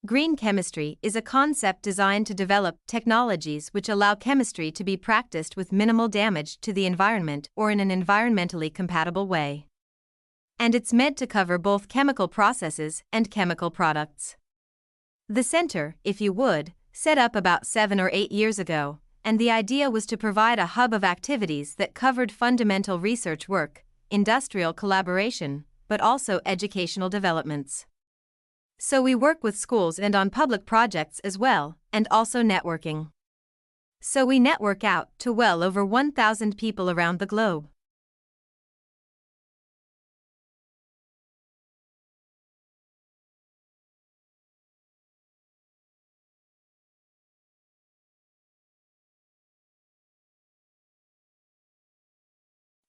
Green chemistry is a concept designed to develop technologies which allow chemistry to be practiced with minimal damage to the environment or in an environmentally compatible way. And it's meant to cover both chemical processes and chemical products. The center, if you would, set up about 7 or 8 years ago, and the idea was to provide a hub of activities that covered fundamental research work, industrial collaboration, but also educational developments. So we work with schools and on public projects as well, and also networking. So we network out to well over 1,000 people around the globe.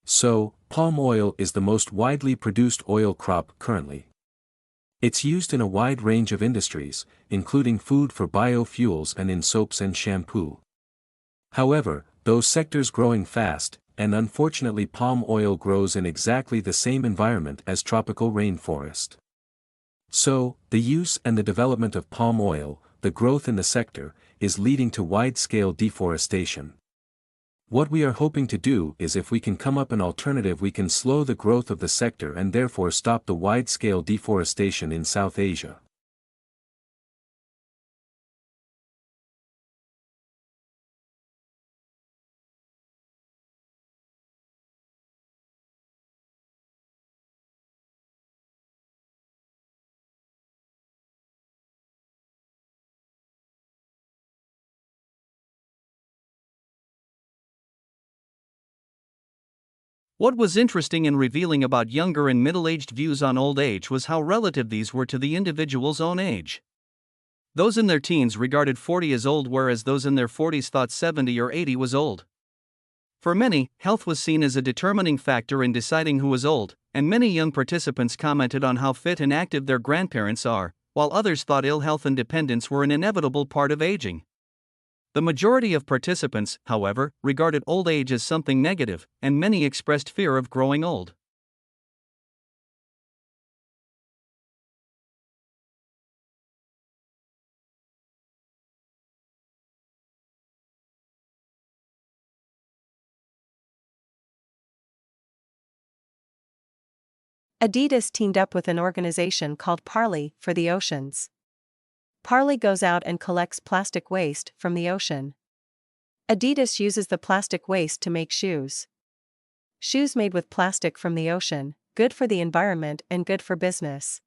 So, palm oil is the most widely produced oil crop currently. It's used in a wide range of industries, including food for biofuels and in soaps and shampoo. However, those sectors growing fast, and unfortunately palm oil grows in exactly the same environment as tropical rainforest. So, the use and the development of palm oil, the growth in the sector, is leading to wide-scale deforestation. What we are hoping to do is if we can come up an alternative we can slow the growth of the sector and therefore stop the wide-scale deforestation in South Asia. What was interesting and revealing about younger and middle-aged views on old age was how relative these were to the individual's own age. Those in their teens regarded 40 as old, whereas those in their 40s thought 70 or 80 was old. For many, health was seen as a determining factor in deciding who was old, and many young participants commented on how fit and active their grandparents are, while others thought ill health and dependence were an inevitable part of aging. The majority of participants, however, regarded old age as something negative, and many expressed fear of growing old. Adidas teamed up with an organization called Parley for the oceans. Parley goes out and collects plastic waste from the ocean. Adidas uses the plastic waste to make shoes. Shoes made with plastic from the ocean, good for the environment and good for business.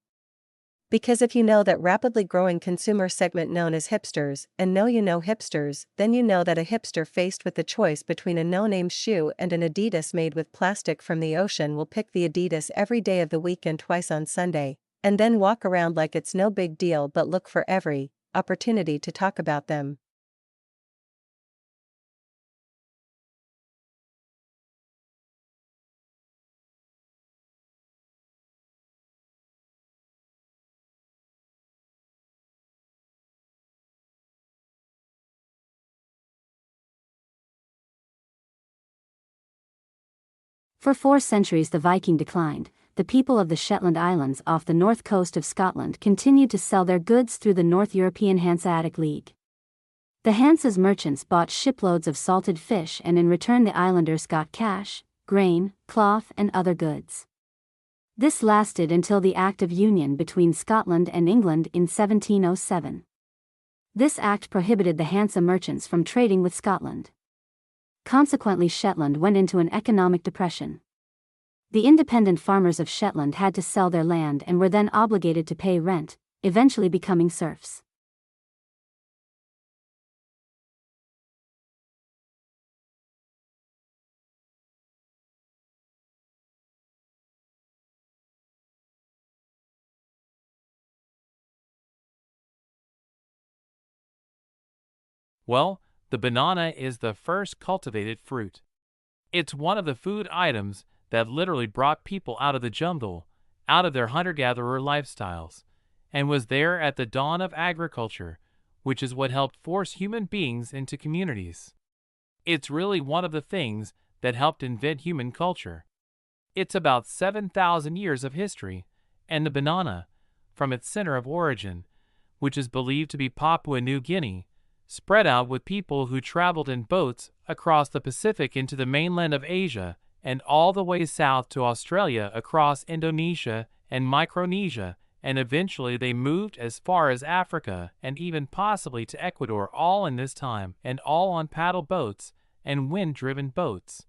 Because if you know that rapidly growing consumer segment known as hipsters, and know you know hipsters, then you know that a hipster faced with the choice between a no-name shoe and an Adidas made with plastic from the ocean will pick the Adidas every day of the week and twice on Sunday, and then walk around like it's no big deal but look for every opportunity to talk about them. For 4 centuries the Viking declined. The people of the Shetland Islands off the north coast of Scotland continued to sell their goods through the North European Hanseatic League. The Hanse's merchants bought shiploads of salted fish, and in return the islanders got cash, grain, cloth and other goods. This lasted until the Act of Union between Scotland and England in 1707. This act prohibited the Hanse merchants from trading with Scotland. Consequently, Shetland went into an economic depression. The independent farmers of Shetland had to sell their land and were then obligated to pay rent, eventually becoming serfs. Well, the banana is the first cultivated fruit. It's one of the food items that literally brought people out of the jungle, out of their hunter-gatherer lifestyles, and was there at the dawn of agriculture, which is what helped force human beings into communities. It's really one of the things that helped invent human culture. It's about 7,000 years of history, and the banana, from its center of origin, which is believed to be Papua New Guinea, spread out with people who traveled in boats across the Pacific into the mainland of Asia and all the way south to Australia across Indonesia and Micronesia, and eventually they moved as far as Africa and even possibly to Ecuador, all in this time, and all on paddle boats and wind-driven boats.